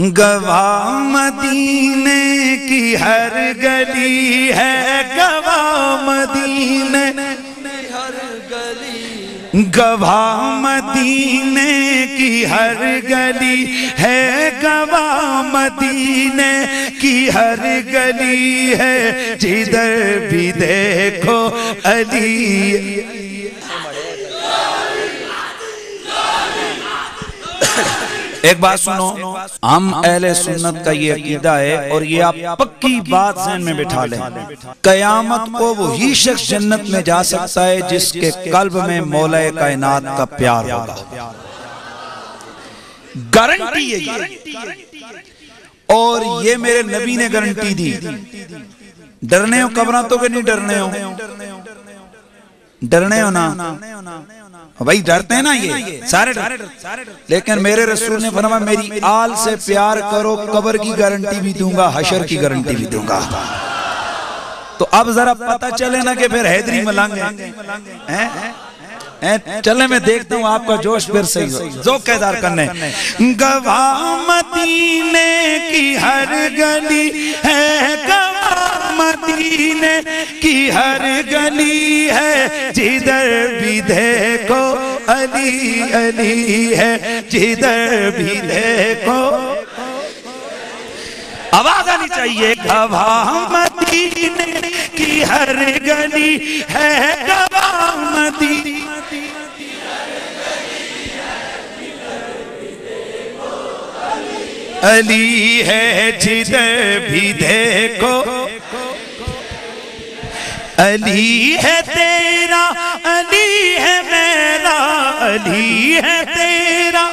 गवाह मदीने की हर गली है, गवाह मदीने हर गली, गवाह मदीने की हर गली है, गवाह मदीने की हर गली है, जिधर भी देखो अली। एक बात सुनो, हम अहले सुन्नत का ये अकीदा है और ये आप पक्की बात ज़हन में बिठा लें, कयामत को वही शख्स जन्नत में जा सकता है जिसके कल्ब में मौला कायनात का प्यार होगा। गारंटी है ये, और ये मेरे नबी ने गारंटी दी। डरने हो कब्रों तो के नहीं डरने हो, डरने हो ना भाई, डरते हैं ना ये सारे लेकिन मेरे रसूल ने फरमाया मेरी आल से प्यार करो, कब्र की गारंटी भी दूंगा, हशर की गारंटी भी दूंगा। तो अब जरा पता चले ना कि फिर हैदरी मलांगे हैं। चले मैं देखता हूँ आपका जोश फिर सही हो, जो केदार करने। गवाह मदीने की हर गली है, गवाह मदीने की हर गली है, जिधर भी देखो अली अली है, जिधर भी देखो। आवाज आनी चाहिए। गवाह मदीने की हर गली है, गवाह मदीने अली है, जिधर भी देखो अली है तेरा, अली है मेरा, अली है तेरा,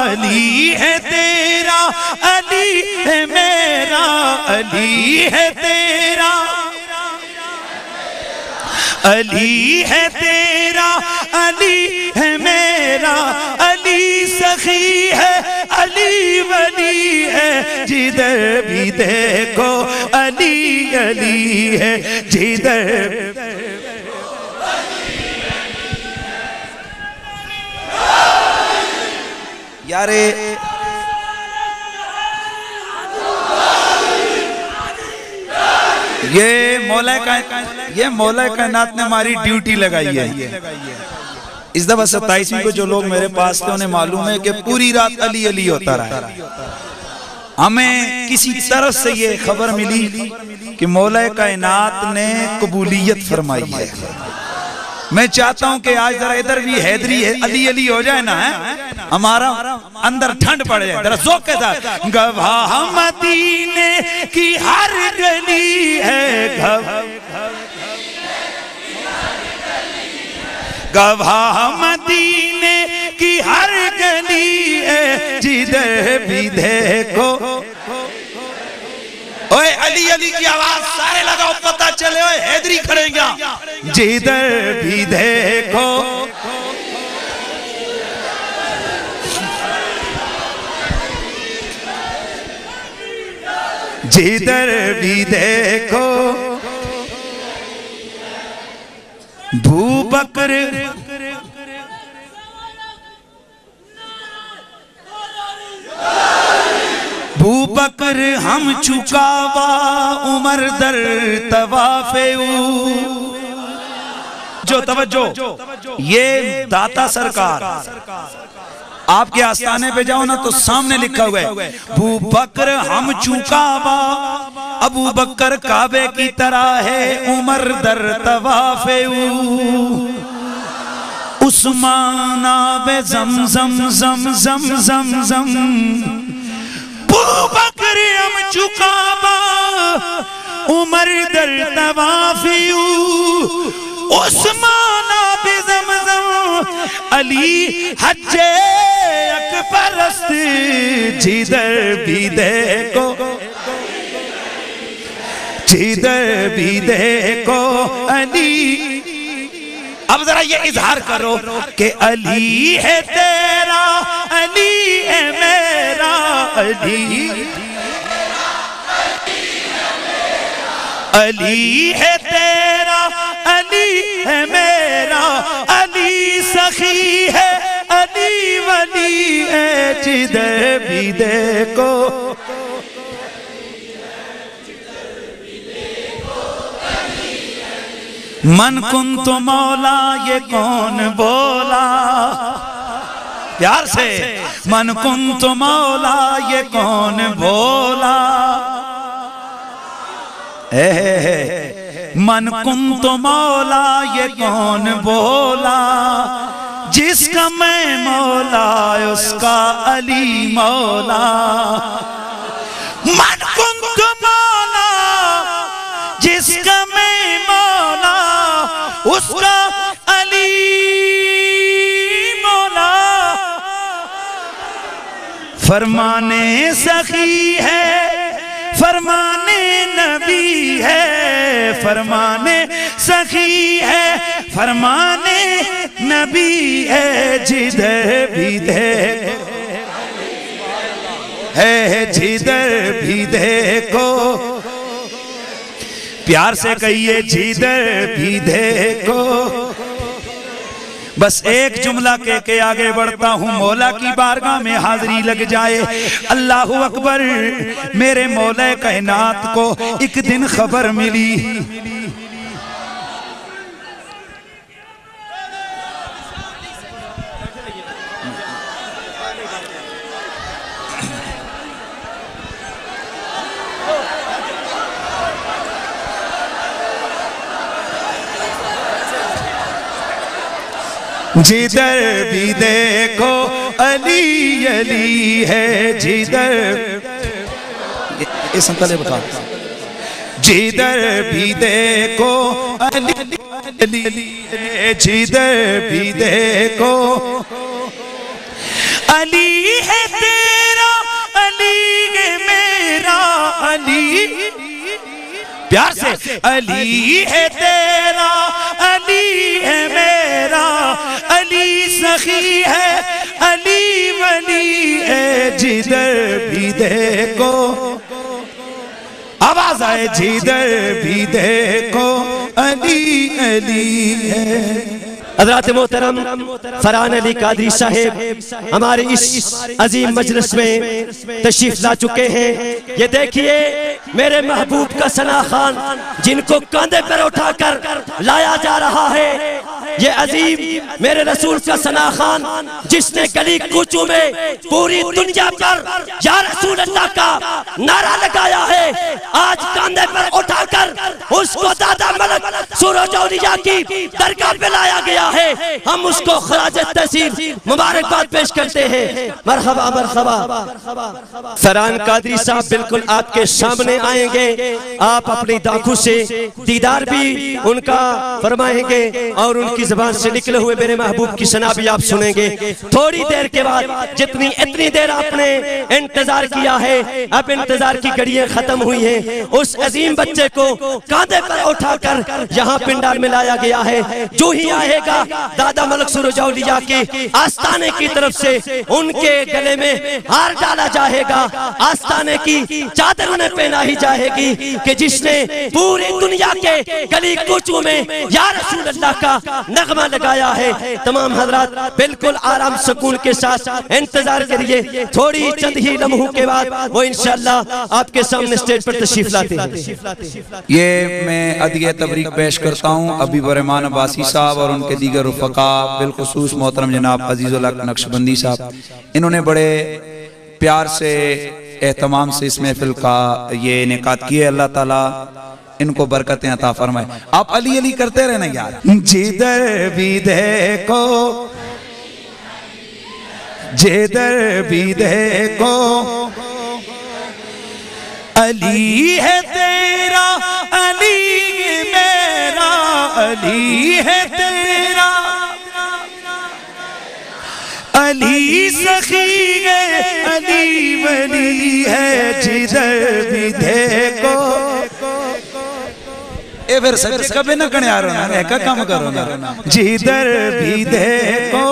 अली है तेरा, अली है मेरा, अली है तेरा, अली है तेरा, अली है मेरा, अली सखी है, अली वली है, जिधर भी देखो अली अली है, जिधर। यारे ये मौला कायनात ने हमारी ड्यूटी लगाई है। इस दफा 27वीं को जो लोग मेरे पास थे उन्हें मालूम है कि पूरी रात अली अली होता रहा। हमें किसी तरफ से ये खबर मिली कि मौला कायनात ने कबूलियत फरमाई है। मैं चाहता हूं कि आज जरा इधर भी हैदरी है अली अली हो जाए ना, है हमारा अंदर ठंड पड़ जाए जरा ज़ौक़ के साथ। गवाह मदीने की हर गली है, गवाह मदीने की हर गली है, जिधर भी देखो। ओए अली अली की आवाज सारे लगाओ, पता चले ओए हैदरी खड़ेगा। जिधर भी देखो जिधर भी देखो बूबकर बूबकर हम चुकावा उमर दर तवाफे। जो तवज्जो, ये दाता सरकार आपके आस्थाने पे जाओ ना तो सामने लिखा हुआ है बूबकर हम चुकावा, अबू बकर काबे की तरह है, उमर दर तवाफे। उस्माना बे जम जम जम जम जम जम, बकर हम चुकावा उमर दर तवाफी। उस्माना बे जम जम, अली हज्जे अकबरस्त, जिधर भी देखो जिधर भी देखो अली। अब जरा ये इजहार करो कि अली है तेरा, अली है मेरा, अली अली है तेरा, अली है मेरा, अली सखी है, अली वली है जिधर भी देखो, मन कुन तो मौला ये कौन बोला, प्यार से मन कुन तो मौला ये कौन बोला, मन कुन तो मौला ये कौन बोला, जिसका मैं मौला उसका अली मौला, मन कुन तो मौला जिसका मैं मौला उसका अली मौला, फरमाने सखी है फरमाने नबी है, फरमाने सखी है फरमाने नबी है, जिधर भी देखो है जिधर भी देखो, प्यार से कहिए जिधर भी देखो। बस एक जुमला कह के आगे बढ़ता हूँ, मौला की बारगाह में हाजिरी लग जाए। अल्लाहु अकबर। मेरे मौला कायनात को एक दिन खबर मिली, जिधर भी देखो अली अली है, जिधर ये संकल्प बता, जिधर भी देखो अली अली है, जिधर भी देखो अली है तेरा अली है मेरा अली, प्यार से अली है तेरा अली है मेरा, अली सखी है अली वली है, जिधर भी देखो आवाज आए जिधर भी देखो अली अली है। हज़रात मोहतरम फरहान अली कादरी साहेब हमारे इस अजीम मजलिस में तशरीफ ला चुके हैं। ये देखिए मेरे महबूब का सना खान जिनको कंधे पर उठाकर लाया जा रहा है, ये अजीम मेरे रसूल का सना खान जिसने गली कूचों में पूरी दुनिया पर या रसूल अल्लाह का नारा लगाया है, आज कंधे पर उठाकर उसको दादा मलक सूरज औलिया की दरगाह पे लाया गया है। हम उसको खराज तहसील मुबारकबाद पेश करते हैं। मरहबा मरहबा। फरहान कादरी साहब बिल्कुल आपके सामने आएंगे, आप अपनी आंखों से दीदार भी उनका फरमाएंगे और उनकी ज़बान से निकले हुए मेरे महबूब की सना भी आप सुनेंगे। थोड़ी देर के बाद जितनी इतनी देर आपने इंतजार किया है, अब इंतजार की घड़ियां खत्म हुई हैं। उस अजीम बच्चे को कांधे पर उठाकर यहाँ पिंडाल में लाया गया है। जो ही आएगा दादा मलक सूरज औलिया के आस्ताने की तरफ से उनके गले में हार डाला जाएगा, आस्ताने की चादर उन्हें पहनाई जाएगी कि जिसने पूरी दुनिया के गली कूचों में या रसूल अल्लाह का नगमा लगाया है। तमाम हजरात बिल्कुल आराम सुकून के साथ इंतजार करिए, थोड़ी चंद ही लम्हों के बाद वो इंशाअल्लाह आपके सामने स्टेज पर तशरीफ लाते हैं। ये मैं अदिया तबरीक पेश करता हूँ अबी रहमान अब्बासी साहब और उनके दीगर रुफका, बिलखुसूस मोहतरम जनाब अजीजुल हक नक्शबंदी साहब। इन्होंने बड़े प्यार से एहतमाम से इस महफिल का ये इनेकाद किए। अल्लाह ताला इनको बरकतें अता फरमाए। आप अली अली करते रहना यार। जिधर भी देखो जिधर भी देखो अली है तेरा अली मेरा, अली है तेरा अली सखी है अली वली है, जिधर भी देखो। ए फिर सच कभी ना कने आ रहा ना, का काम करो ना। जिधर भी देखो